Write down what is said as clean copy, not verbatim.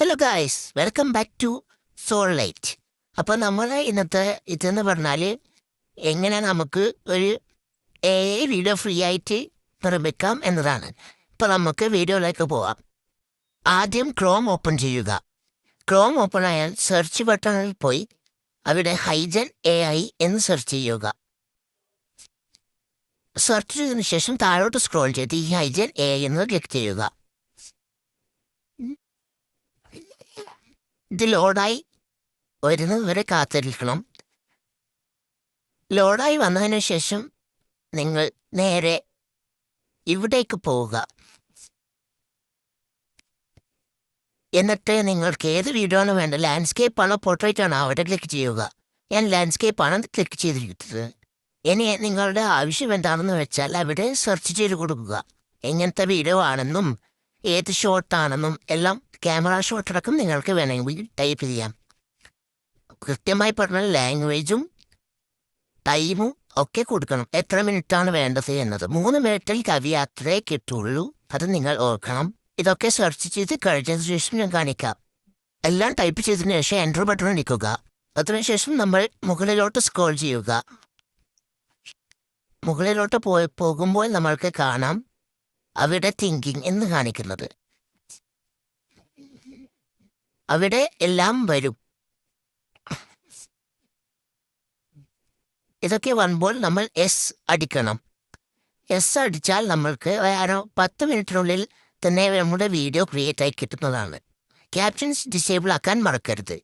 Hello guys, welcome back to സോൾലൈറ്റ്. അപ്പോൾ നമ്മൾ ഇന്നത്തെ ഇതെന്ന് പറഞ്ഞാൽ എങ്ങനെ നമുക്ക് ഒരു വീഡിയോ ഫ്രീ ആയിട്ട് നിർമ്മിക്കാം എന്നതാണ്. ഇപ്പോൾ നമുക്ക് വീഡിയോയിലേക്ക് പോവാം. ആദ്യം ക്രോം ഓപ്പൺ ചെയ്യുക. ക്രോം ഓപ്പൺ ആയാൽ സെർച്ച് ബട്ടണിൽ പോയി അവിടെ ഹൈജൻ AI എന്ന് സെർച്ച് ചെയ്യുക. സെർച്ച് ചെയ്തതിനു ശേഷം താഴോട്ട് സ്ക്രോൾ ചെയ്ത് ഈ ഹൈജൻ AI എന്ന് ക്ലിക്ക് ചെയ്യുക. ഇത് ലോഡായി വരുന്നത് വരെ കാത്തിരിക്കണം. ലോഡായി വന്നതിന് ശേഷം നിങ്ങൾ നേരെ ഇവിടേക്ക് പോവുക. എന്നിട്ട് നിങ്ങൾക്ക് ഏത് വീഡിയോ ആണ് വേണ്ടത്, ലാൻഡ്സ്കേപ്പ് ആണോ പോർട്രേറ്റ് ആണോ, അവിടെ ക്ലിക്ക് ചെയ്യുക. ഞാൻ ലാൻഡ്സ്കേപ്പ് ആണ് ക്ലിക്ക് ചെയ്തിരിക്കുന്നത്. ഇനി നിങ്ങളുടെ ആവശ്യം എന്താണെന്ന് വെച്ചാൽ അവിടെ സെർച്ച് ചെയ്ത് കൊടുക്കുക. എങ്ങനത്തെ വീഡിയോ ആണെന്നും ഏത് ഷോട്ടാണെന്നും എല്ലാം, ക്യാമറ ഷോട്ടടക്കം നിങ്ങൾക്ക് വേണമെങ്കിൽ ടൈപ്പ് ചെയ്യാം. കൃത്യമായി പറഞ്ഞാൽ ലാംഗ്വേജും ടൈമും ഒക്കെ കൊടുക്കണം. എത്ര മിനിറ്റാണ് വേണ്ടത് എന്നത്. 3 മിനിറ്റിൽ കവിയാത്രേ കിട്ടുള്ളൂ, അത് നിങ്ങൾ ഓർക്കണം. ഇതൊക്കെ സെർച്ച് ചെയ്ത് കഴിഞ്ഞതിന് ശേഷം ഞാൻ കാണിക്കാം. എല്ലാം ടൈപ്പ് ചെയ്തതിന് ശേഷം എൻ്റർ ബട്ടൺ അടിക്കുക. അതിനുശേഷം നമ്മൾ മുകളിലോട്ട് സ്ക്രോൾ ചെയ്യുക. മുകളിലോട്ട് പോകുമ്പോൾ നമ്മൾക്ക് കാണാം അവിടെ തിങ്കിങ് എന്ന് കാണിക്കുന്നത്. അവിടെ എല്ലാം വരും. ഇതൊക്കെ വരുമ്പോൾ നമ്മൾ എസ് അടിക്കണം. എസ് അടിച്ചാൽ നമ്മൾക്ക് 10 മിനിറ്റിനുള്ളിൽ തന്നെ നമ്മുടെ വീഡിയോ ക്രിയേറ്റ് ആയി കിട്ടുന്നതാണ്. ക്യാപ്ഷൻസ് ഡിസേബിൾ ആക്കാൻ മറക്കരുത്.